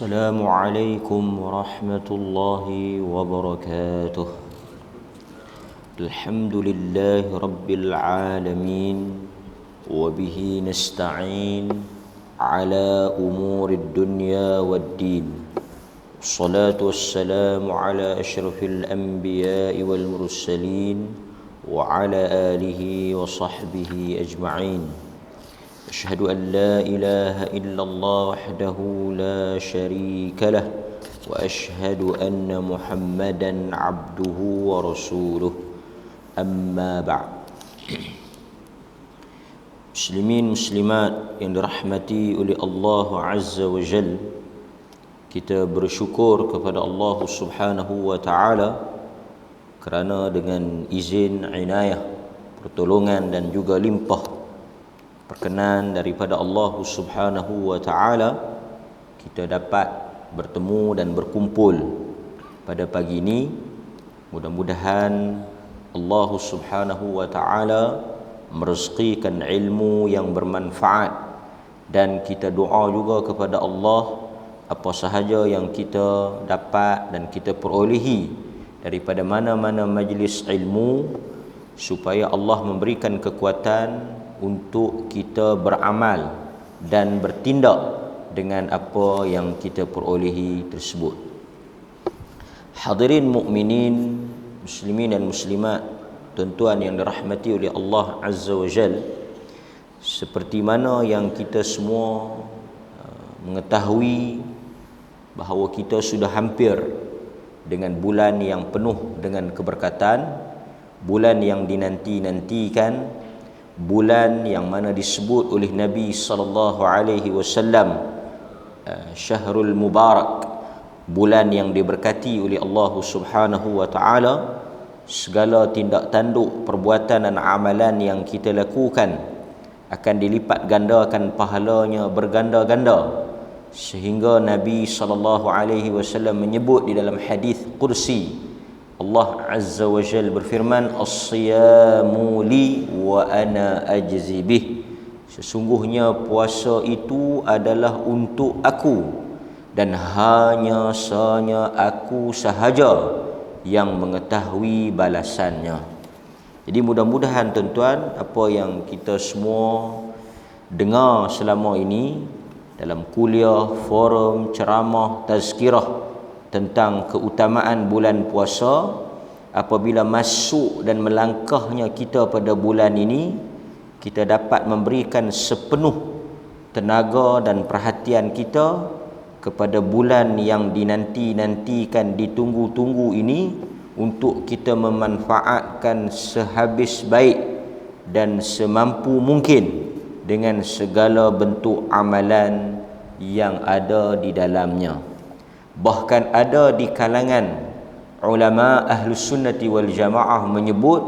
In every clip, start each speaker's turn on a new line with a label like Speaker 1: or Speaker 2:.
Speaker 1: السلام عليكم ورحمة الله وبركاته. الحمد لله رب العالمين وبه نستعين على أمور الدنيا والدين. الصلاة والسلام على أشرف الأنبياء والمرسلين وعلى آله وصحبه أجمعين. أشهد أن لا إله إلا الله وحده لا شريك له وأشهد أن محمدا عبده ورسوله. أما بعد. Muslimin muslimat yang dirahmati oleh Allah Azza wa Jal, kita bersyukur kepada Allah Subhanahu wa Ta'ala kerana dengan izin, inayah, pertolongan dan juga limpah perkenan daripada Allah Subhanahu wa Ta'ala, kita dapat bertemu dan berkumpul pada pagi ini. Mudah-mudahan Allah Subhanahu wa Ta'ala merezekikan ilmu yang bermanfaat, dan kita doa juga kepada Allah apa sahaja yang kita dapat dan kita perolehi daripada mana-mana majlis ilmu, supaya Allah memberikan kekuatan untuk kita beramal dan bertindak dengan apa yang kita perolehi tersebut. Hadirin mukminin, muslimin dan muslimat, tuan-tuan yang dirahmati oleh Allah Azza wa Jal, seperti mana yang kita semua mengetahui bahawa kita sudah hampir dengan bulan yang penuh dengan keberkatan, bulan yang dinanti-nantikan, bulan yang mana disebut oleh Nabi sallallahu alaihi wasallam Syahrul Mubarak, bulan yang diberkati oleh Allah Subhanahu wa Ta'ala. Segala tindak tanduk, perbuatan dan amalan yang kita lakukan akan dilipat gandakan pahalanya berganda-ganda, sehingga Nabi sallallahu alaihi wasallam menyebut di dalam hadis qudsi, Allah Azza wa Jal berfirman, as-siyamu li wa ana ajzi bih. Sesungguhnya puasa itu adalah untuk aku, dan hanya sanya aku sahaja yang mengetahui balasannya. Jadi mudah-mudahan tuan-tuan, apa yang kita semua dengar selama ini dalam kuliah, forum, ceramah, tazkirah tentang keutamaan bulan puasa, apabila masuk dan melangkahnya kita pada bulan ini, kita dapat memberikan sepenuh tenaga dan perhatian kita kepada bulan yang dinanti-nantikan, ditunggu-tunggu ini, untuk kita memanfaatkan sehabis baik dan semampu mungkin dengan segala bentuk amalan yang ada di dalamnya. Bahkan ada di kalangan ulama Ahlus Sunnati wal Jamaah menyebut,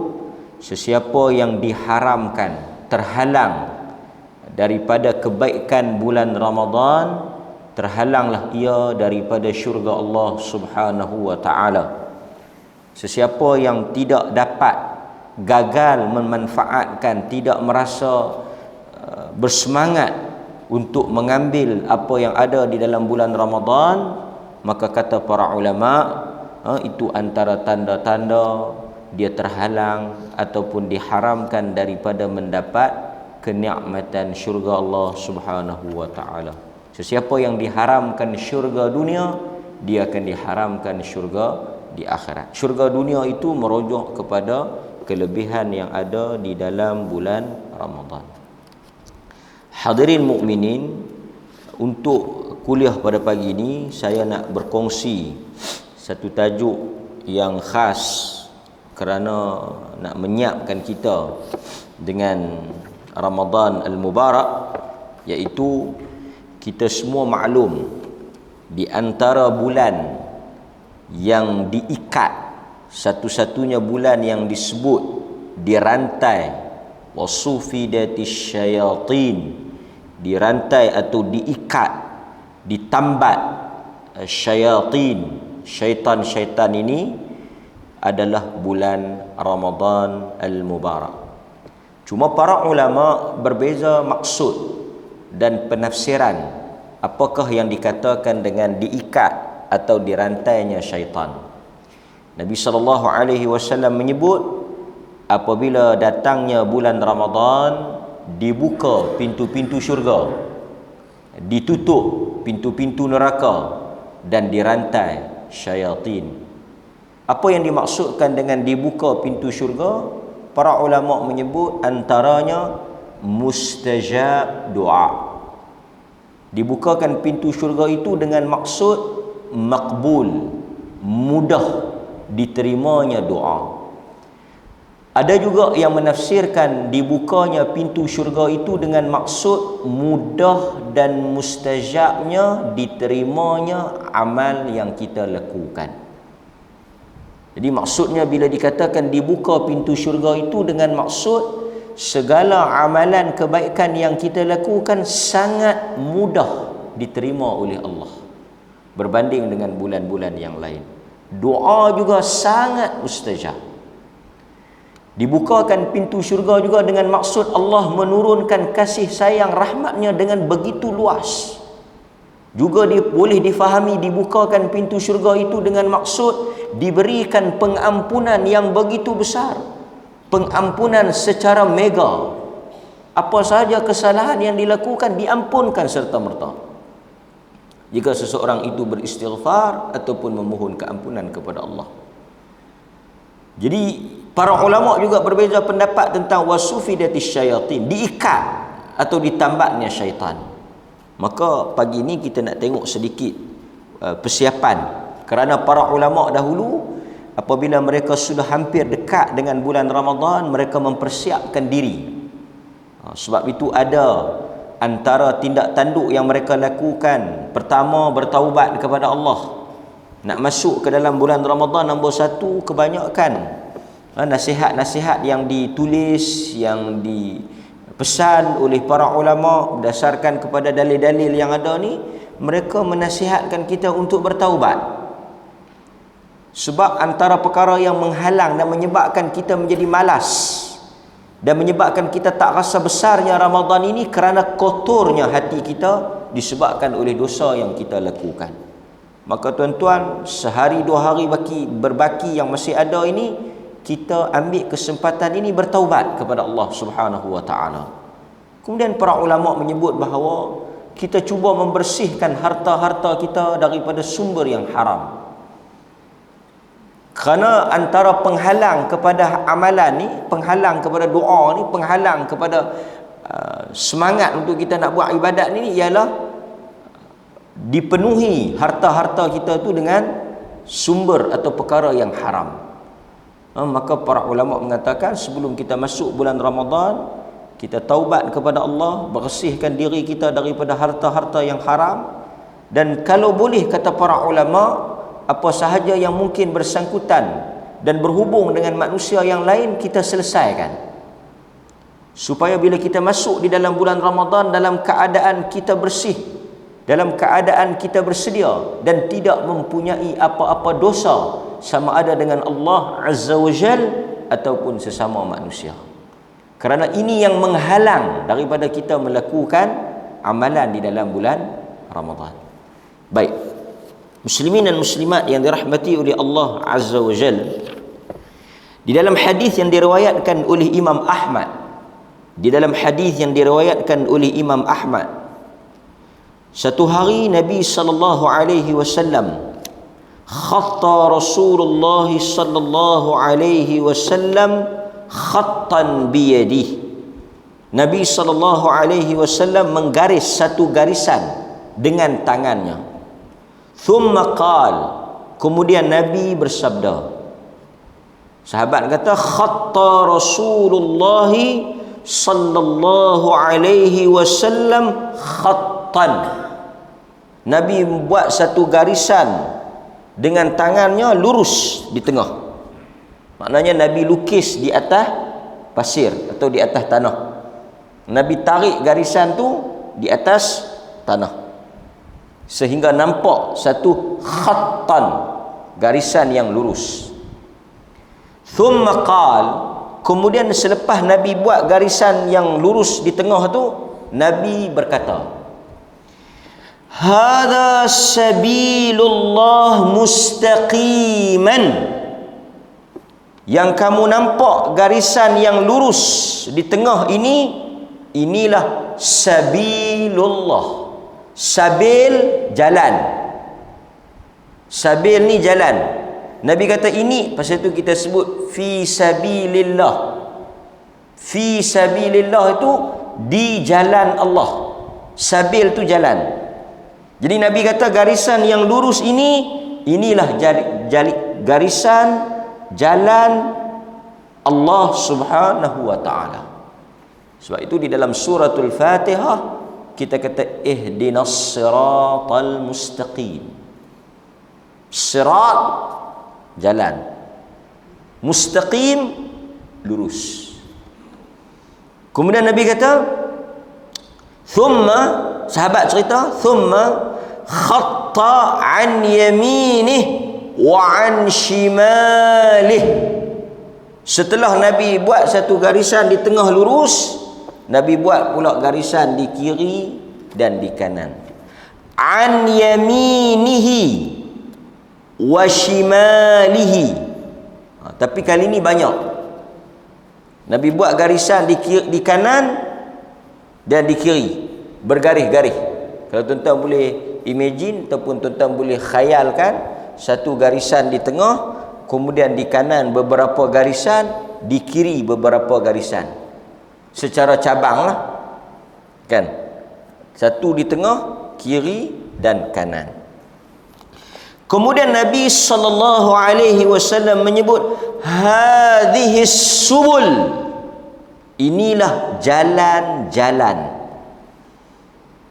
Speaker 1: sesiapa yang diharamkan, terhalang daripada kebaikan bulan Ramadan, terhalanglah ia daripada syurga Allah Subhanahu wa Ta'ala. Sesiapa yang tidak dapat, gagal memanfaatkan, tidak merasa bersemangat untuk mengambil apa yang ada di dalam bulan Ramadan, maka kata para ulama, itu antara tanda-tanda dia terhalang ataupun diharamkan daripada mendapat kenikmatan syurga Allah Subhanahu wa Ta'ala. Sesiapa yang diharamkan syurga dunia, dia akan diharamkan syurga di akhirat. Syurga dunia itu merujuk kepada kelebihan yang ada di dalam bulan Ramadan. Hadirin mukminin, untuk kuliah pada pagi ini saya nak berkongsi satu tajuk yang khas kerana nak menyiapkan kita dengan Ramadan Al-Mubarak, iaitu kita semua maklum di antara bulan yang diikat, satu-satunya bulan yang disebut dirantai, wasufidatis syayatin, dirantai atau diikat, ditambat syayatin, syaitan-syaitan ini, adalah bulan Ramadan Al-Mubarak. Cuma para ulama berbeza maksud dan penafsiran apakah yang dikatakan dengan diikat atau dirantainya syaitan. Nabi SAW menyebut apabila datangnya bulan Ramadan, dibuka pintu-pintu syurga, ditutup pintu-pintu neraka, dan dirantai syaitan. Apa yang dimaksudkan dengan dibuka pintu syurga? Para ulama menyebut antaranya mustajab doa. Dibukakan pintu syurga itu dengan maksud makbul, mudah diterimanya doa. Ada juga yang menafsirkan dibukanya pintu syurga itu dengan maksud mudah dan mustajabnya diterimanya amal yang kita lakukan. Jadi maksudnya bila dikatakan dibuka pintu syurga itu dengan maksud segala amalan kebaikan yang kita lakukan sangat mudah diterima oleh Allah berbanding dengan bulan-bulan yang lain. Doa juga sangat mustajab. Dibukakan pintu syurga juga dengan maksud Allah menurunkan kasih sayang rahmatnya dengan begitu luas. Juga boleh difahami dibukakan pintu syurga itu dengan maksud diberikan pengampunan yang begitu besar, pengampunan secara mega. Apa sahaja kesalahan yang dilakukan diampunkan serta-merta jika seseorang itu beristighfar ataupun memohon keampunan kepada Allah. Jadi para ulama juga berbeza pendapat tentang wasufidatis syayatin, diikat atau ditambatnya syaitan. Maka pagi ini kita nak tengok sedikit persiapan, kerana para ulama dahulu apabila mereka sudah hampir dekat dengan bulan Ramadan, mereka mempersiapkan diri. Sebab itu ada antara tindak tanduk yang mereka lakukan. Pertama, bertaubat kepada Allah. Nak masuk ke dalam bulan Ramadan, nombor satu, kebanyakan nasihat-nasihat yang ditulis, yang dipesan oleh para ulama berdasarkan kepada dalil-dalil yang ada ni, mereka menasihatkan kita untuk bertaubat. Sebab antara perkara yang menghalang dan menyebabkan kita menjadi malas dan menyebabkan kita tak rasa besarnya Ramadan ini kerana kotornya hati kita disebabkan oleh dosa yang kita lakukan. Maka tuan-tuan, sehari dua hari berbaki yang masih ada ini, kita ambil kesempatan ini bertaubat kepada Allah Subhanahu wa taala. Kemudian para ulama menyebut bahawa kita cuba membersihkan harta-harta kita daripada sumber yang haram. Kerana antara penghalang kepada amalan ni, penghalang kepada doa ni, penghalang kepada semangat untuk kita nak buat ibadat ni ialah dipenuhi harta-harta kita tu dengan sumber atau perkara yang haram. Maka para ulama mengatakan sebelum kita masuk bulan Ramadan, kita taubat kepada Allah, bersihkan diri kita daripada harta-harta yang haram, dan kalau boleh, kata para ulama, apa sahaja yang mungkin bersangkutan dan berhubung dengan manusia yang lain kita selesaikan, supaya bila kita masuk di dalam bulan Ramadan dalam keadaan kita bersih, dalam keadaan kita bersedia dan tidak mempunyai apa-apa dosa sama ada dengan Allah Azza wa Jal ataupun sesama manusia. Kerana ini yang menghalang daripada kita melakukan amalan di dalam bulan Ramadan. Baik, muslimin dan muslimat yang dirahmati oleh Allah Azza wa Jal, di dalam hadis yang diriwayatkan oleh Imam Ahmad, satu hari Nabi sallallahu alaihi wasallam khatta Rasulullah sallallahu alaihi wasallam khattan biyadihi. Nabi sallallahu alaihi wasallam menggaris satu garisan dengan tangannya. Thumma qal, kemudian Nabi bersabda. Sahabat kata khatta Rasulullah sallallahu alaihi wasallam khattan. Nabi membuat satu garisan dengan tangannya lurus di tengah. Maknanya Nabi lukis di atas pasir atau di atas tanah. Nabi tarik garisan tu di atas tanah sehingga nampak satu khattan, garisan yang lurus. Thumma qal, kemudian selepas Nabi buat garisan yang lurus di tengah tu, Nabi berkata, hadza sabilullah mustaqiman, yang kamu nampak garisan yang lurus di tengah ini, inilah sabilullah. Sabil, jalan. Sabil ni jalan. Nabi kata ini, pasal tu kita sebut fi sabilillah. Fi sabilillah itu di jalan Allah. Sabil tu jalan. Jadi Nabi kata garisan yang lurus ini, inilah garisan jalan Allah Subhanahu wa ta'ala. Sebab itu di dalam suratul Fatihah kita kata ihdinas siratal mustaqim. Sirat, jalan. Mustaqim, lurus. Kemudian Nabi kata, thumma, sahabat cerita, thumma khatta an yaminih wa an shimalih. Setelah Nabi buat satu garisan di tengah lurus, Nabi buat pula garisan di kiri dan di kanan. An yaminihi wa shimalihi. Tapi kali ini banyak. Nabi buat garisan di kanan dan di kiri, bergaris-garis. Kalau tuan-tuan boleh imagine ataupun tuan-tuan boleh khayalkan, satu garisan di tengah, kemudian di kanan beberapa garisan, di kiri beberapa garisan. Secara cabang lah, kan? Satu di tengah, kiri dan kanan. Kemudian Nabi SAW menyebut hadhihi subul, inilah jalan-jalan.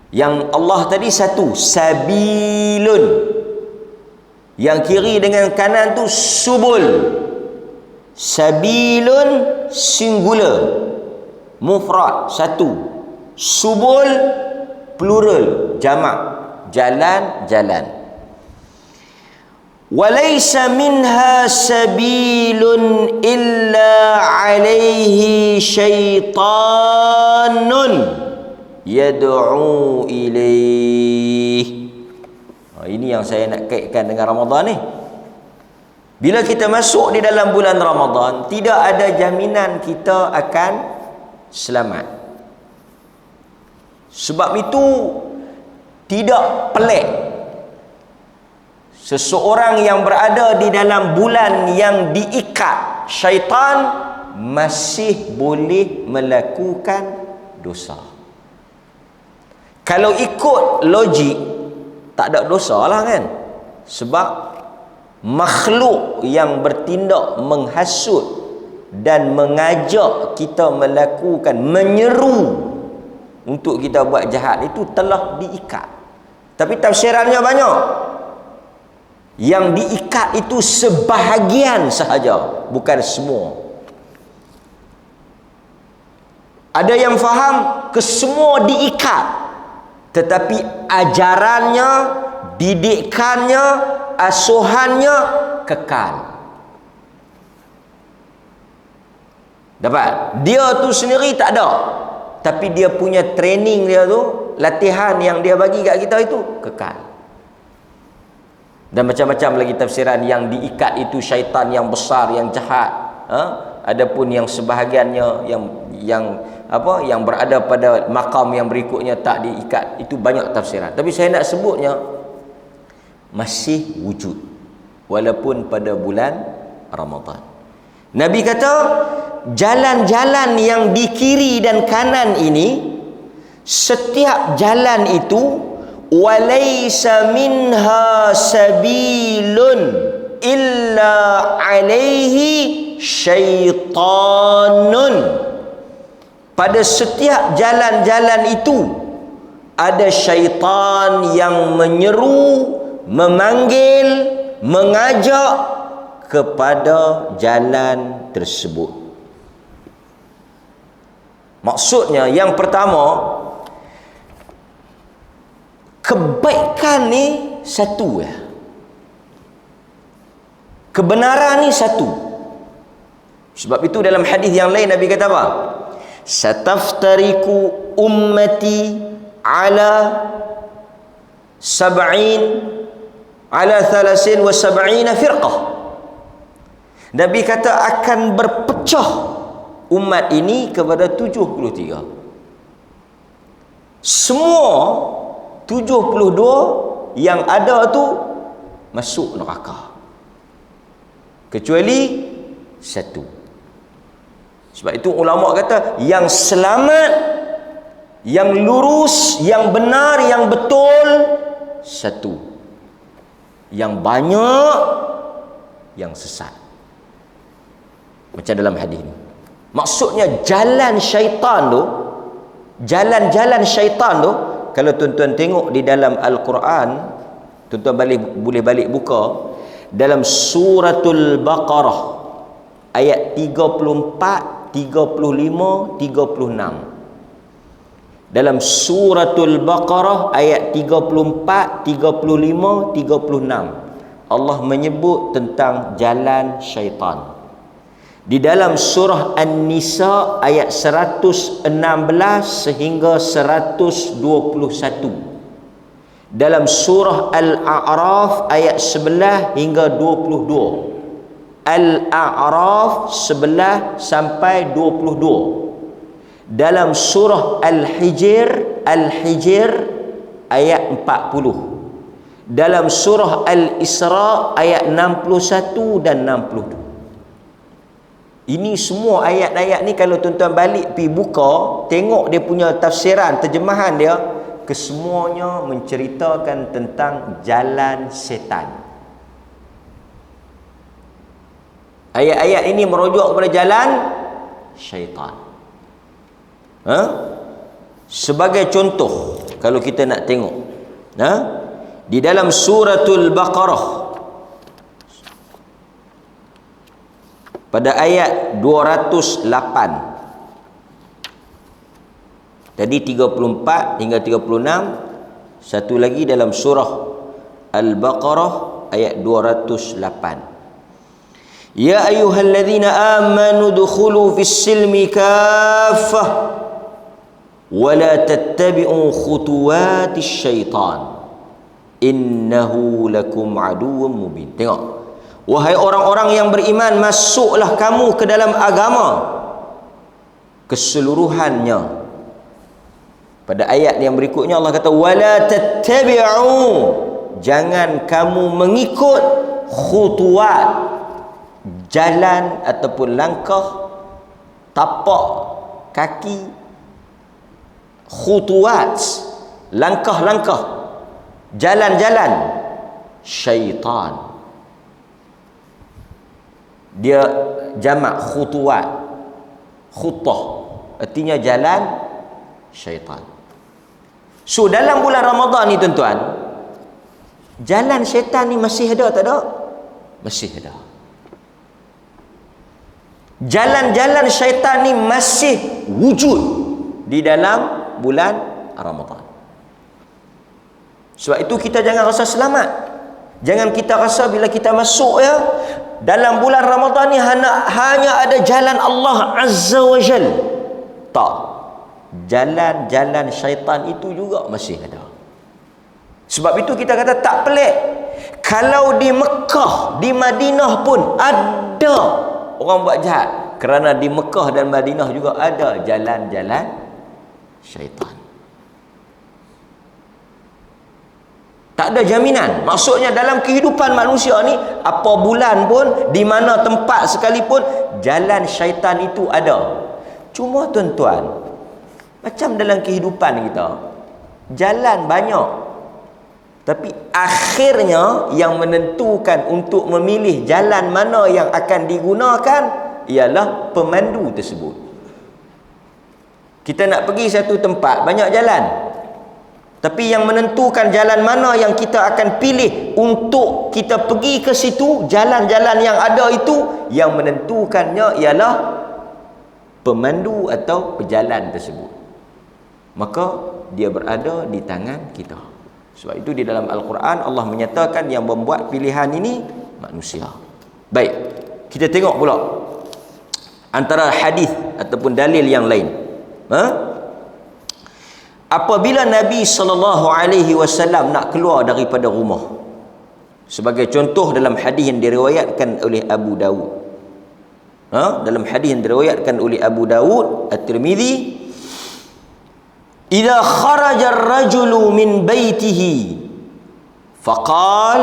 Speaker 1: Yang Allah tadi satu, sabilun. Yang kiri dengan kanan tu subul. Sabilun singular, mufrad satu. Subul plural, jamak, jalan-jalan. Walaysa minha sabilun illa alaihi syaitanun yad'u ilaih. Ini yang saya nak kaitkan dengan Ramadan ni. Bila kita masuk di dalam bulan Ramadan, tidak ada jaminan kita akan selamat. Sebab itu tidak pelik seseorang yang berada di dalam bulan yang diikat syaitan masih boleh melakukan dosa. Kalau ikut logik, tak ada dosa lah kan? Sebab makhluk yang bertindak menghasut dan mengajak kita melakukan, menyeru untuk kita buat jahat itu telah diikat. Tapi tafsirannya banyak. Yang diikat itu sebahagian sahaja, bukan semua. Ada yang faham kesemua diikat, tetapi ajarannya, didikannya, asuhannya kekal. Dapat? Dia tu sendiri tak ada, tapi dia punya training dia tu, latihan yang dia bagi kat kita itu kekal. Dan macam-macam lagi tafsiran. Yang diikat itu syaitan yang besar, yang jahat. Adapun yang sebahagiannya yang berada pada makam yang berikutnya tak diikat, itu banyak tafsiran. Tapi saya nak sebutnya masih wujud walaupun pada bulan Ramadan. Nabi kata jalan-jalan yang di kiri dan kanan ini, setiap jalan itu walaysa minha sabilun illa alaihi syaitanun. Pada setiap jalan-jalan itu ada syaitan yang menyeru, memanggil, mengajak kepada jalan tersebut. Maksudnya yang pertama, kebaikan ni satu ya. Kebenaran ni satu. Sebab itu dalam hadis yang lain Nabi kata apa? Sataftariku ummati ala sab'in ala thalasin wa sab'ina firqah. Nabi kata akan berpecah umat ini kepada 73. Semua 72 yang ada tu masuk neraka, kecuali satu. Sebab itu ulama kata yang selamat, yang lurus, yang benar, yang betul satu. Yang banyak yang sesat. Macam dalam hadis ni. Maksudnya jalan syaitan tu, jalan-jalan syaitan tu, kalau tuan-tuan tengok di dalam Al-Quran, tuan-tuan boleh balik buka dalam suratul Baqarah ayat 34, 35, 36. Dalam suratul Baqarah ayat 34, 35, 36 Allah menyebut tentang jalan syaitan. Di dalam surah An-Nisa ayat 116 sehingga 121. Dalam surah Al-A'raf ayat 11 hingga 22. Al-A'raf 11 sampai 22. Dalam surah Al-Hijr ayat 40. Dalam surah Al-Isra ayat 61 dan 62. Ini semua ayat-ayat ni kalau tuan-tuan balik pergi buka, tengok dia punya tafsiran, terjemahan dia, kesemuanya menceritakan tentang jalan setan. Ayat-ayat ini merujuk kepada jalan syaitan. Sebagai contoh, kalau kita nak tengok, di dalam suratul Baqarah pada ayat 208. Tadi 34 hingga 36. Satu lagi dalam surah Al-Baqarah ayat 208. Ya ayyuhalladzina amanu dukhulu fis silmi kaffah wa la tattabi'u khutuwatis syaitan innahu lakum aduwwum mubin. Tengok, wahai orang-orang yang beriman, masuklah kamu ke dalam agama keseluruhannya. Pada ayat yang berikutnya Allah kata wala tattabi'u, jangan kamu mengikut khutuwat, jalan ataupun langkah, tapak kaki, khutuwat, langkah-langkah, jalan-jalan syaitan. Dia jamak khutuwat, khutah artinya jalan syaitan. So dalam bulan Ramadan ni tuan-tuan, jalan syaitan ni masih ada tak ada? Masih ada. Jalan-jalan syaitan ni masih wujud di dalam bulan Ramadan. Sebab itu kita jangan rasa selamat. Jangan kita rasa bila kita masuk dalam bulan Ramadan ni hanya ada jalan Allah Azza wa Jal. Tak. Jalan-jalan syaitan itu juga masih ada. Sebab itu kita kata tak pelik kalau di Mekah, di Madinah pun ada orang buat jahat, kerana di Mekah dan Madinah juga ada jalan-jalan syaitan. Tak ada jaminan. Maksudnya dalam kehidupan manusia ni, apa bulan pun, di mana tempat sekalipun, jalan syaitan itu ada. Cuma tuan-tuan, macam dalam kehidupan kita, jalan banyak, tapi akhirnya yang menentukan untuk memilih jalan mana yang akan digunakan ialah pemandu tersebut. Kita nak pergi satu tempat, banyak jalan, tapi yang menentukan jalan mana yang kita akan pilih untuk kita pergi ke situ, jalan-jalan yang ada itu, yang menentukannya ialah pemandu atau pejalan tersebut. Maka dia berada di tangan kita. Sebab itu di dalam Al-Quran Allah menyatakan yang membuat pilihan ini manusia. Baik, kita tengok pula antara hadis ataupun dalil yang lain. apabila Nabi SAW nak keluar daripada rumah, sebagai contoh dalam hadis yang diriwayatkan oleh Abu Dawud, dalam hadis yang diriwayatkan oleh Abu Dawud At-Tirmizi, idza kharaja ar-rajulu min baitihi faqal,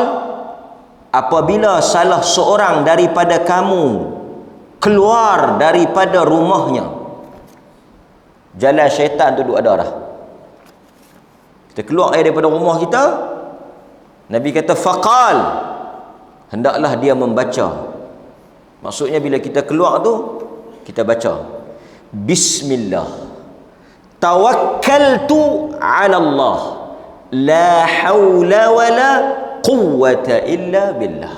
Speaker 1: apabila salah seorang daripada kamu keluar daripada rumahnya, jalan syaitan tu duk ada dah. Kita keluar daripada rumah kita, Nabi kata faqal, hendaklah dia membaca. Maksudnya bila kita keluar tu, kita baca bismillah, tawakkaltu ala Allah, la hawla wala quwwata illa billah.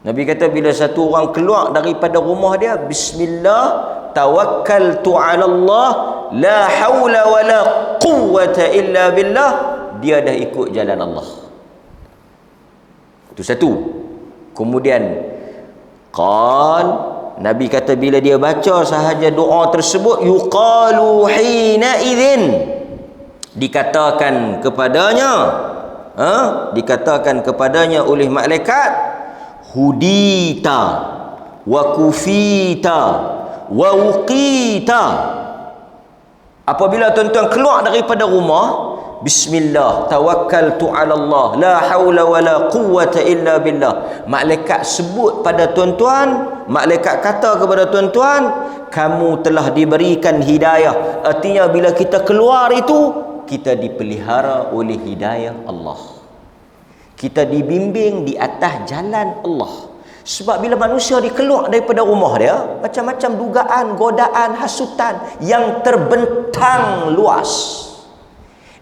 Speaker 1: Nabi kata bila satu orang keluar daripada rumah dia, bismillah, tawakkaltu ala Allah, la hawla wala quwwata illa billah, dia dah ikut jalan Allah. Itu satu. Kemudian Nabi kata bila dia baca sahaja doa tersebut, yuqalu hina idzin, dikatakan kepadanya oleh malaikat, hudita wa kufita wa wuqita. Apabila tuan-tuan keluar daripada rumah, bismillah, tawakkaltu ala Allah, la haula wala quwwata illa billah, malaikat sebut pada tuan-tuan, malaikat kata kepada tuan-tuan, kamu telah diberikan hidayah. Artinya bila kita keluar itu, kita dipelihara oleh hidayah Allah, kita dibimbing di atas jalan Allah. Sebab bila manusia dikeluar daripada rumah dia, macam-macam dugaan, godaan, hasutan yang terbentang luas.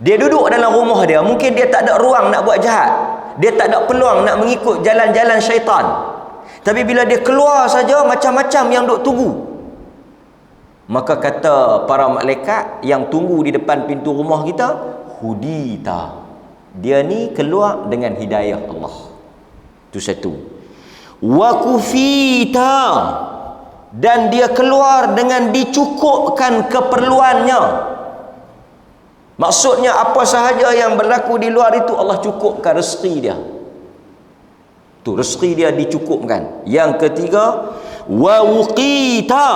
Speaker 1: Dia duduk dalam rumah dia, mungkin dia tak ada ruang nak buat jahat, dia tak ada peluang nak mengikut jalan-jalan syaitan. Tapi bila dia keluar saja, macam-macam yang duk tunggu. Maka kata para malaikat yang tunggu di depan pintu rumah kita, hudita, dia ni keluar dengan hidayah Allah. Itu satu. Wa kufita, dan dia keluar dengan dicukupkan keperluannya. Maksudnya apa sahaja yang berlaku di luar itu, Allah cukupkan rezeki dia. Tu rezeki dia dicukupkan. Yang ketiga, wa wuqita,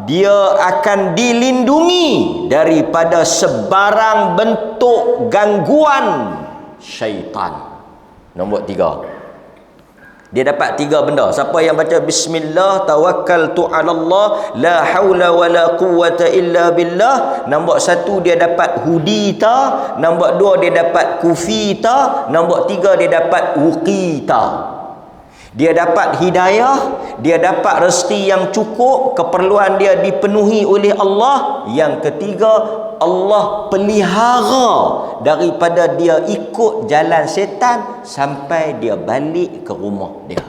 Speaker 1: dia akan dilindungi daripada sebarang bentuk gangguan syaitan. Nombor 3. Dia dapat 3 benda. Siapa yang baca bismillah, tawakkaltu ala Allah, la haula wala quwwata illa billah, nombor 1 dia dapat hudita, nombor 2 dia dapat kufita, nombor 3 dia dapat wuqita. Dia dapat hidayah, dia dapat rezeki yang cukup, keperluan dia dipenuhi oleh Allah. Yang ketiga, Allah pelihara daripada dia ikut jalan setan sampai dia balik ke rumah dia.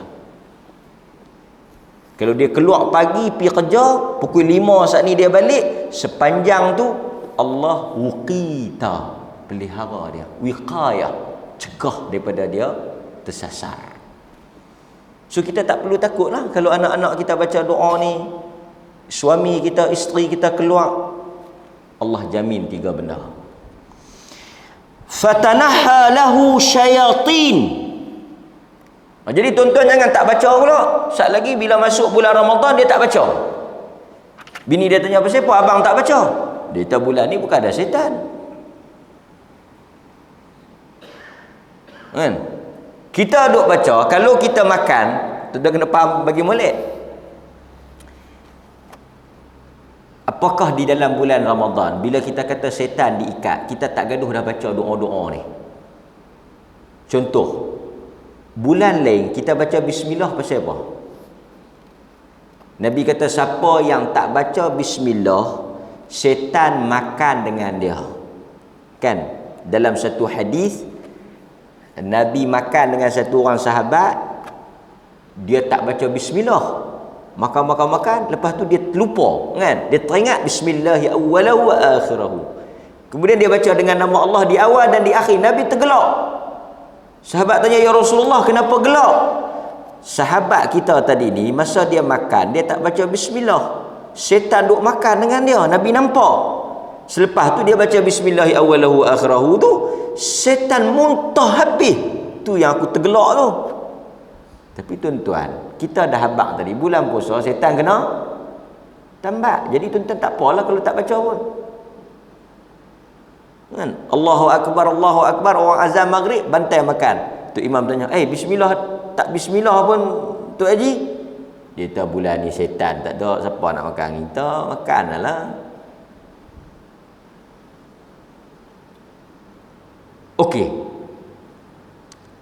Speaker 1: Kalau dia keluar pagi pergi kerja, pukul 5 saat ni dia balik, sepanjang tu Allah wuqita, pelihara dia, wiqayah, cegah daripada dia tersasar. So kita tak perlu takut lah kalau anak-anak kita baca doa ni, suami kita, isteri kita keluar, Allah jamin 3 benda. Fatanaha lahu syayatin. Jadi tuan-tuan jangan tak baca pula. Saat lagi bila masuk bulan Ramadan dia tak baca. Bini dia tanya, pasal apa abang tak baca? Dia kata bulan ni bukan ada setan. Kan? Kita duk baca, kalau kita makan, tuan-tuan kena faham bagi molek. Apakah di dalam bulan Ramadan, bila kita kata setan diikat, kita tak gaduh dah baca doa-doa ni? Contoh, bulan lain kita baca bismillah pasal apa? Nabi kata siapa yang tak baca bismillah, setan makan dengan dia. Kan? Dalam satu hadis, Nabi makan dengan satu orang sahabat, dia tak baca bismillah, makan, lepas tu dia lupa, kan? Dia teringat bismillahi awwalahu wa akhirahu. Kemudian dia baca dengan nama Allah di awal dan di akhir. Nabi tergelak. Sahabat tanya, ya Rasulullah, kenapa gelak? Sahabat kita tadi ni, masa dia makan, dia tak baca bismillah, setan duk makan dengan dia. Nabi nampak. Selepas tu dia baca bismillahi awwalahu akhirahu tu, setan muntah habis. Tu yang aku tergelak tu. Tapi tuan-tuan, kita dah habaq tadi, bulan puasa setan kena tambak. Jadi tuan-tuan tak apalah kalau tak baca pun. Kan? Allahu akbar, orang azan maghrib bantai makan. Tu imam tanya, bismillah, tak bismillah pun tu Haji. Dia tahu bulan ni setan tak ada, siapa nak makan kita, makanlah. Okey.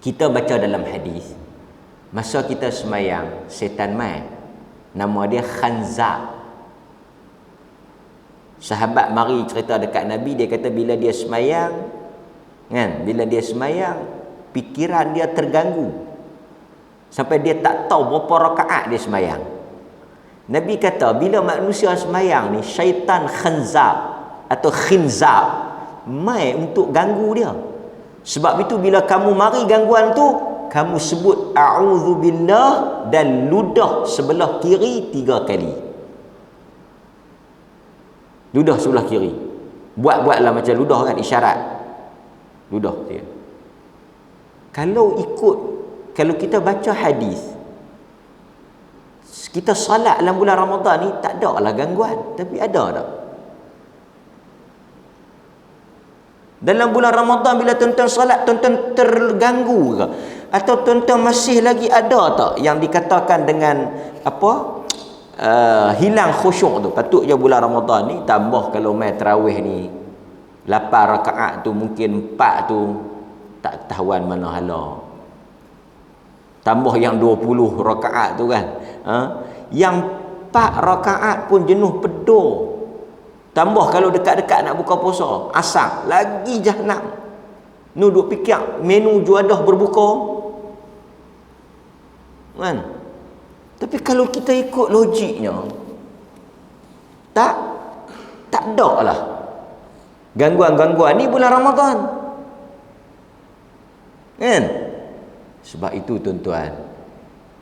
Speaker 1: Kita baca dalam hadis, masa kita semayang, setan mai. Nama dia Khanza. Sahabat mari cerita dekat Nabi, dia kata bila dia semayang, kan? Bila dia semayang, fikiran dia terganggu. Sampai dia tak tahu berapa rakaat dia semayang. Nabi kata, bila manusia semayang ni, syaitan khanzab atau khinzab mai untuk ganggu dia. Sebab itu bila kamu mari gangguan tu, kamu sebut a'udzubillah dan ludah sebelah kiri 3 kali. Ludah sebelah kiri. Buat-buatlah macam ludah kan, isyarat. Ludah dia. Kalau kita baca hadis, kita salat dalam bulan Ramadan ni tak ada lah gangguan, tapi ada tak? Dalam bulan Ramadan bila tuan-tuan salat, tuan-tuan terganggu ke? Atau tuan-tuan masih lagi ada tak yang dikatakan dengan hilang khusyuk tu? Patut je bulan Ramadan ni tambah, kalau mai tarawih ni 8 rakaat tu, mungkin 4 tu tak tahuan mana hala. Tambah yang 20 rakaat tu kan. Yang 4 rakaat pun jenuh peduh. Tambah kalau dekat-dekat nak buka puasa, asar lagi jahanam. Nu duk fikir menu juadah berbuka. Kan? Tapi kalau kita ikut logiknya, tak ada lah gangguan-gangguan ni bulan Ramadan. Kan? Sebab itu tuan-tuan,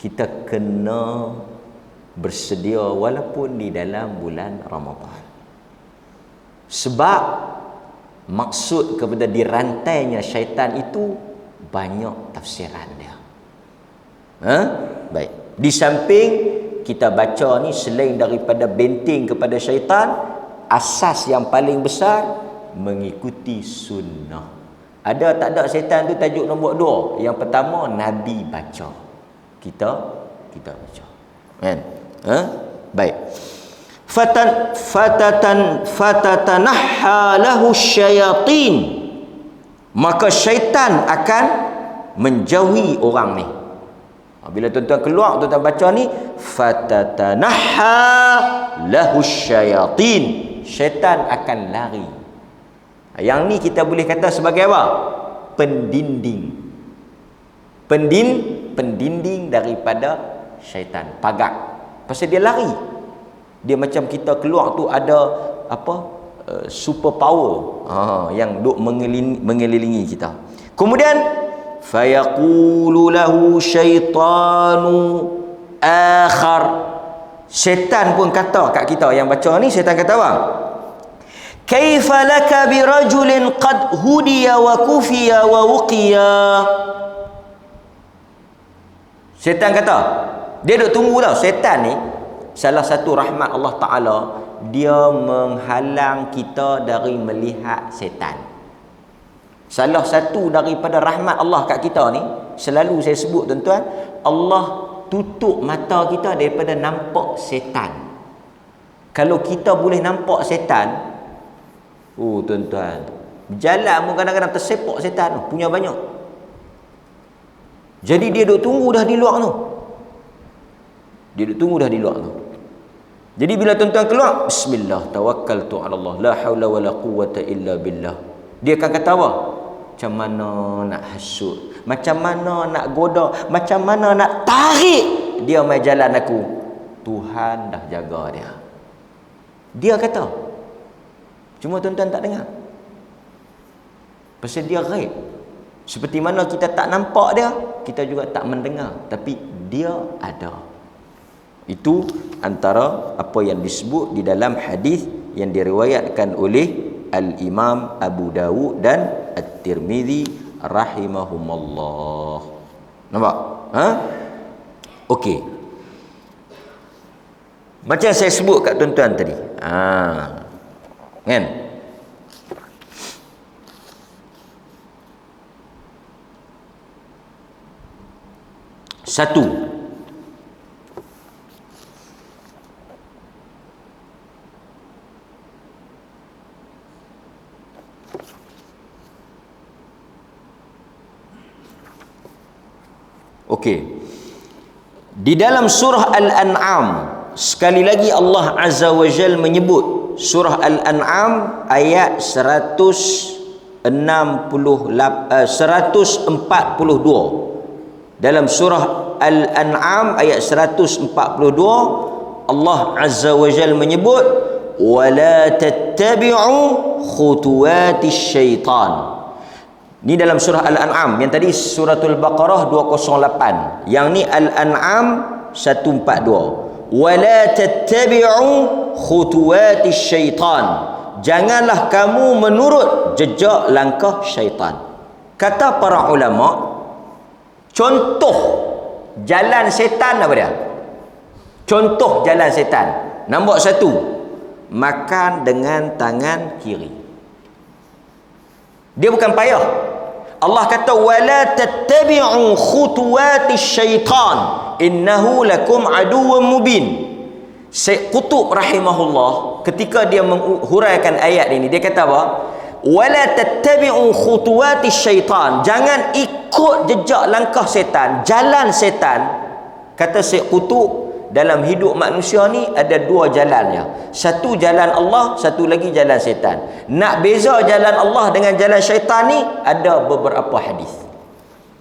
Speaker 1: kita kena bersedia walaupun di dalam bulan Ramadan. Sebab maksud kepada dirantainya syaitan itu banyak tafsiran dia. Baik. Di samping kita baca ni, selain daripada benteng kepada syaitan, asas yang paling besar mengikuti sunnah. Ada tak ada syaitan tu tajuk nombor 2. Yang pertama, Nabi baca. Kita baca. Kan? Baik. Fatatanahha lahu syayatin. Maka syaitan akan menjauhi orang ni. Bila tuan-tuan keluar, tuan-tuan baca ni, fatatanahha lahu syayatin. Syaitan akan lari. Yang ni kita boleh kata sebagai apa? Pendinding. Pendinding daripada syaitan. Pagar. Pasal dia lari. Dia macam kita keluar tu ada super power yang duk mengelilingi kita. Kemudian fayaqulu lahu syaitanu akhar. Syaitan pun kata kat kita yang baca ni, syaitan kata apa? Kaifa laka bi rajulin qad hudiya wa kufiya wa wuqiya. Syaitan kata, dia duk tunggu tau. Syaitan ni salah satu rahmat Allah Ta'ala, dia menghalang kita dari melihat setan. Salah satu daripada rahmat Allah kat kita ni, selalu saya sebut tuan-tuan, Allah tutup mata kita daripada nampak setan. Kalau kita boleh nampak setan, tuan-tuan, berjalan pun kadang-kadang tersepak setan tu, punya banyak. Jadi dia duk tunggu dah di luar tu. Jadi bila tuan-tuan keluar, bismillah tawakkaltu ala Allah, la haula wala quwwata illa billah. Dia akan kata apa? Macam mana nak hasut, macam mana nak goda, macam mana nak tarik dia mai jalan aku, Tuhan dah jaga dia. Dia kata. Cuma tuan-tuan tak dengar. Pasal dia ghaib. Seperti mana kita tak nampak dia, kita juga tak mendengar, tapi dia ada. Itu antara apa yang disebut di dalam hadis yang diriwayatkan oleh Al-Imam Abu Dawud dan At-Tirmidzi rahimahumallah. Nampak? Ha? Okey. Macam saya sebut kat tuan-tuan tadi. Kan? Satu, okey. Di dalam surah Al-An'am, sekali lagi Allah Azza wa Jal menyebut surah Al-An'am ayat 142. Dalam surah Al-An'am ayat 142, Allah Azza wa Jal menyebut wala tattabi'u khutuwatis syaitan. Ni dalam surah Al-An'am. Yang tadi suratul Baqarah 208. Yang ni Al-An'am 142. Wala tattabi'u khutuwatis syaitan. Janganlah kamu menurut jejak langkah syaitan. Kata para ulama, contoh jalan setan apa dia? Contoh jalan setan. Nombor satu, makan dengan tangan kiri. Dia bukan payah. Allah kata wala tattabi'u khutuwatis syaitan innahu lakum aduwwun mubin. Syekh Qutb rahimahullah ketika dia menghuraikan ayat ini, dia kata apa? Wala tattabi'u khutuwatis syaitan. Jangan ikut jejak langkah setan, jalan setan. Kata Syekh Qutb, dalam hidup manusia ni ada dua jalannya. Satu jalan Allah, satu lagi jalan setan. Nak beza jalan Allah dengan jalan syaitan ni ada beberapa hadis.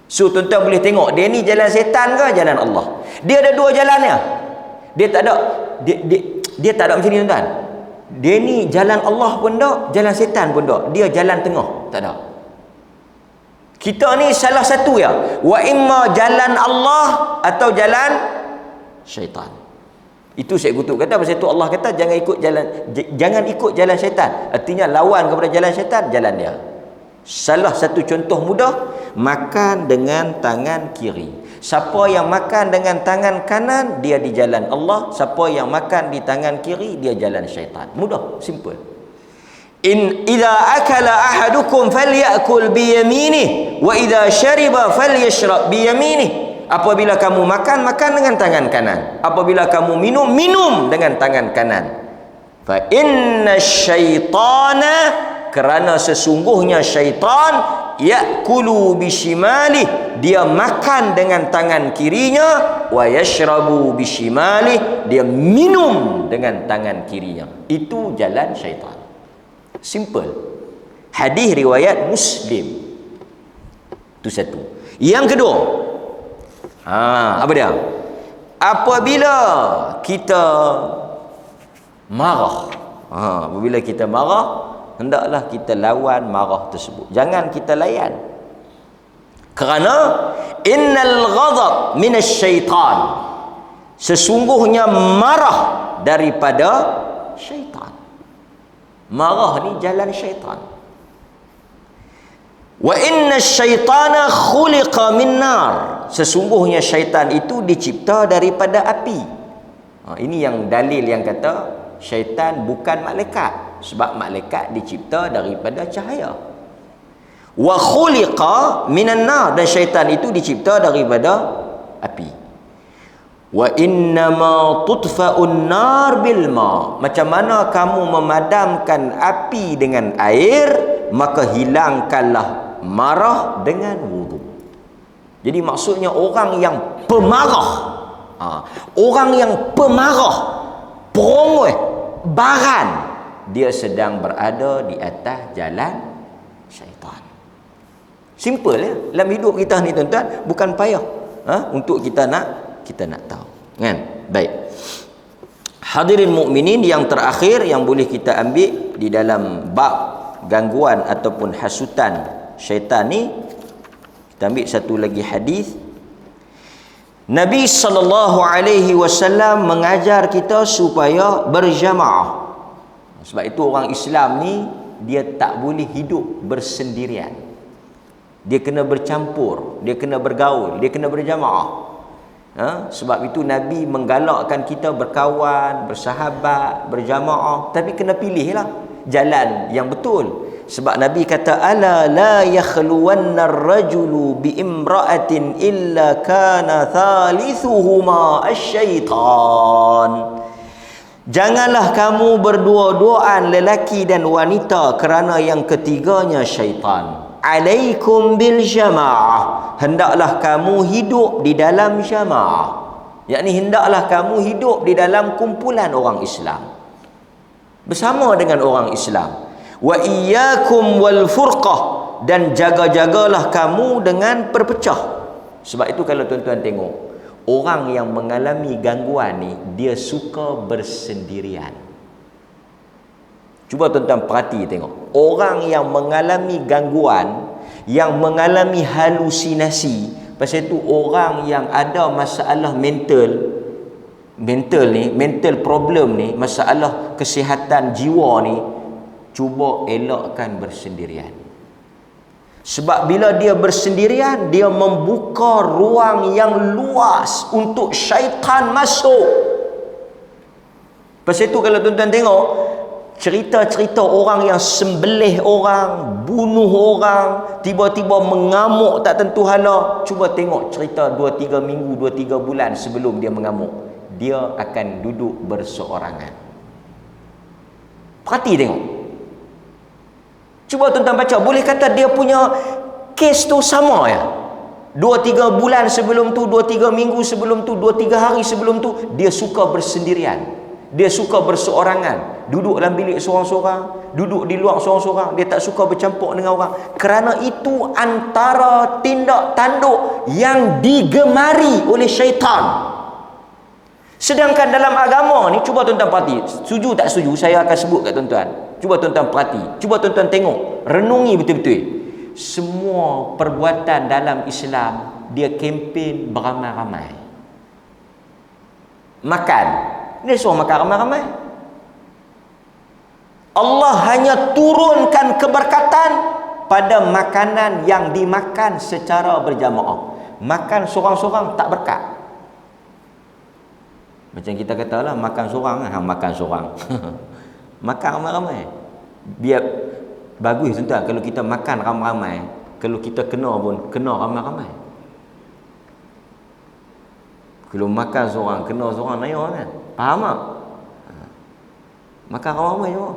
Speaker 1: So tuan-tuan boleh tengok dia ni jalan setan ke jalan Allah. Dia ada dua jalannya. Dia tak ada dia tak ada macam ni tuan-tuan. Dia ni jalan Allah pun tak, jalan setan pun tak. Dia jalan tengah, tak ada. Kita ni salah satu ya. Wa imma jalan Allah atau jalan syaitan. Itu Syekh Qutb kata. Pasal itu Allah kata jangan ikut jalan syaitan. Artinya lawan kepada jalan syaitan, jalan dia. Salah satu contoh mudah, makan dengan tangan kiri. Siapa yang makan dengan tangan kanan, dia di jalan Allah. Siapa yang makan di tangan kiri, dia jalan syaitan. Mudah, simple. In idza akala ahadukum falyakul bi yaminih wa idza syariba falyashrab bi yaminih. Apabila kamu makan, makan dengan tangan kanan. Apabila kamu minum, minum dengan tangan kanan. Fa inna syaitana, kerana sesungguhnya syaitan, ya'kulu bishimalih, dia makan dengan tangan kirinya, wa yashrabu bishimalih, dia minum dengan tangan kirinya. Itu jalan syaitan. Simple. Hadis riwayat Muslim. Itu satu. Yang kedua, apa dia? Apabila kita marah, apabila kita marah, hendaklah kita lawan marah tersebut. Jangan kita layan. Kerana innal ghadab minasyaitan. Sesungguhnya marah daripada syaitan. Marah ni jalan syaitan. Wa inna syaitana khuliqa min nar. Sesungguhnya syaitan itu dicipta daripada api. Ini yang dalil yang kata syaitan bukan malaikat. Sebab malaikat dicipta daripada cahaya. Wa khuliqa minan nar. Dan syaitan itu dicipta daripada api. Wa innama tudfa'un nar bil ma. Macam mana kamu memadamkan api dengan air, maka hilangkanlah marah dengan wudu. Jadi maksudnya orang yang pemarah, orang yang pemarah, perongoi, baran, dia sedang berada di atas jalan syaitan. Simple ya. Dalam hidup kita ni tuan-tuan, bukan payah untuk kita nak tahu, kan? Baik. Hadirin mukminin, yang terakhir yang boleh kita ambil di dalam bab gangguan ataupun hasutan syaitan ni, kita ambil satu lagi hadis. Nabi SAW mengajar kita supaya berjamaah. Sebab itu orang Islam ni dia tak boleh hidup bersendirian. Dia kena bercampur, dia kena bergaul, dia kena berjamaah. Sebab itu Nabi menggalakkan kita berkawan, bersahabat, berjamaah, tapi kena pilihlah jalan yang betul. Sebab Nabi kata, ala la yakhluwanna ar-rajulu bi imra'atin illa kana thalithuhuma asy-syaitan. Janganlah kamu berdua-duaan lelaki dan wanita kerana yang ketiganya syaitan. Alaikum bil jamaah, hendaklah kamu hidup di dalam jamaah, yakni hendaklah kamu hidup di dalam kumpulan orang Islam, bersama dengan orang Islam. Wa iyyakum wal furqah, dan jaga-jagalah kamu dengan perpecah. Sebab itu kalau tuan-tuan tengok, orang yang mengalami gangguan ni, dia suka bersendirian. Cuba tuan-tuan perhati tengok. Orang yang mengalami gangguan, yang mengalami halusinasi, pasal itu orang yang ada masalah mental ni, mental problem ni, masalah kesihatan jiwa ni, cuba elakkan bersendirian. Sebab bila dia bersendirian, dia membuka ruang yang luas untuk syaitan masuk. Pasal itu kalau tuan-tuan tengok cerita-cerita orang yang sembelih orang, bunuh orang, tiba-tiba mengamuk tak tentu hala, cuba tengok cerita 2-3 minggu, 2-3 bulan sebelum dia mengamuk, dia akan duduk berseorangan. Perhati tengok. Cuba tuan-tuan baca, boleh kata dia punya kes tu sama ya. 2-3 bulan sebelum tu, 2-3 minggu sebelum tu, 2-3 hari sebelum tu, dia suka bersendirian. Dia suka berseorangan, duduk dalam bilik seorang-seorang, duduk di luar seorang-seorang. Dia tak suka bercampur dengan orang. Kerana itu antara tindak tanduk yang digemari oleh syaitan. Sedangkan dalam agama ni, cuba tuan-tuan perhati, setuju tak setuju, saya akan sebut kat tuan-tuan. Cuba tuan-tuan perhati, cuba tuan-tuan tengok, renungi betul-betul. Semua perbuatan dalam Islam, dia kempen beramai-ramai. Makan, dia suruh makan ramai-ramai. Allah hanya turunkan keberkatan pada makanan yang dimakan secara berjamaah. Makan seorang-seorang tak berkat. Macam kita katalah, makan seorang, makan seorang. Makan ramai-ramai. Biar bagus tuan-tuan kalau kita makan ramai-ramai, kalau kita kena pun kena ramai-ramai. Kalau makan seorang, kena seorang, naya kan? Faham tak? Makan ramai-ramai je.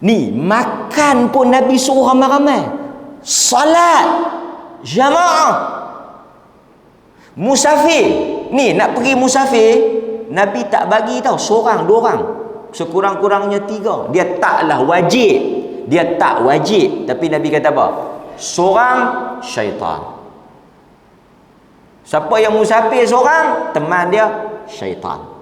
Speaker 1: Ni, makan pun Nabi suruh ramai-ramai. Salat jamaah. Musafir. Ni, nak pergi musafir, Nabi tak bagi tau, seorang, dua orang. Sekurang-kurangnya 3. Dia taklah wajib. Dia tak wajib. Tapi Nabi kata apa? Seorang syaitan. Siapa yang musafir seorang, teman dia syaitan.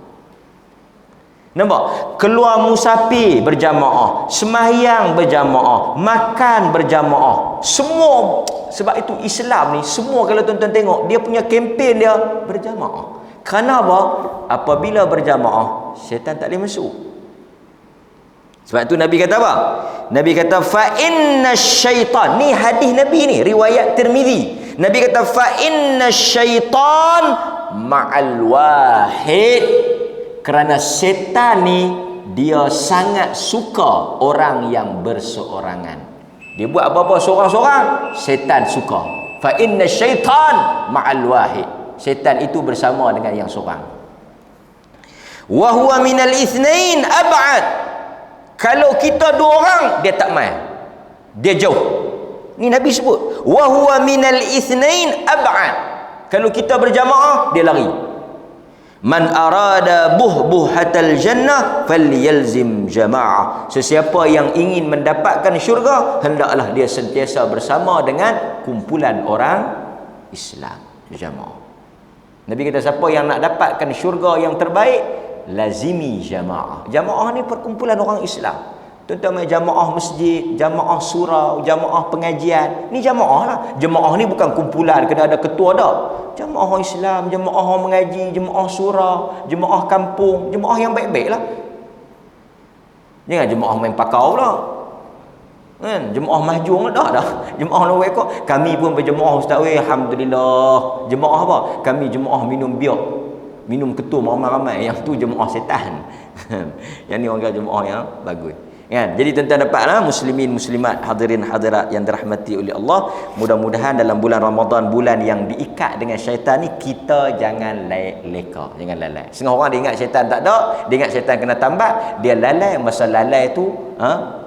Speaker 1: Nampak? Keluar musafir berjamaah, sembahyang berjamaah, makan berjamaah, semua. Sebab itu Islam ni, semua kalau tuan-tuan tengok, dia punya kempen dia berjamaah. Kerana apa? Apabila berjamaah, syaitan tak boleh masuk. Sebab itu Nabi kata apa? Nabi kata, fa inna syaitan. Ni hadis Nabi ni, riwayat Tirmizi. Nabi kata, fa inna syaitan ma'al wahid. Kerana setan ni, dia sangat suka orang yang berseorangan. Dia buat apa-apa seorang-seorang, setan suka. Fa inna syaitan ma'al wahid. Setan itu bersama dengan yang seorang. Wa huwa minal itsnain ab'ad. Kalau kita 2 orang, dia tak main. Dia jauh. Ni Nabi sebut. Wa huwa minal itsnain ab'ad. Kalau kita berjamaah, dia lari. Man arada buhbuhatal jannah falyalzim jama'ah. Sesiapa yang ingin mendapatkan syurga, hendaklah dia sentiasa bersama dengan kumpulan orang Islam, berjamaah. Nabi kata, siapa yang nak dapatkan syurga yang terbaik, lazimi jamaah. Jamaah ni perkumpulan orang Islam. Tuan-tuan, jamaah masjid, jamaah surau, jamaah pengajian, ni jamaah lah. Jamaah ni bukan kumpulan kena ada ketua dah. Jamaah orang Islam, jamaah orang mengaji, jamaah surau, jamaah kampung, jamaah yang baik-baik lah. Jangan jamaah main pakau lah. Kan jemaah mahjong dah jemaah lawai kok kami pun berjemaah ustaz alhamdulillah. Jemaah apa? Kami jemaah minum biak, minum ketum ramai-ramai, yang tu jemaah setan. Yang ni orang jemaah yang bagus kan. Jadi tuan-tuan dapatlah muslimin muslimat, hadirin hadirat yang dirahmati oleh Allah, mudah-mudahan dalam bulan Ramadan, bulan yang diikat dengan syaitan ni, kita jangan leka, jangan lalai. Setengah orang dia ingat syaitan tak ada, dia ingat syaitan kena tambat, dia lalai. Masa lalai tu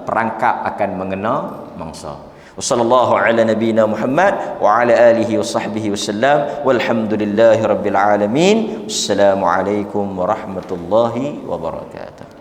Speaker 1: perangkap akan mengena mangsa. Wassallallahu ala nabiyyina Muhammad wa ala alihi wa sahbihi wasallam walhamdulillahi rabbil alamin. Wassalamualaikum warahmatullahi wabarakatuh.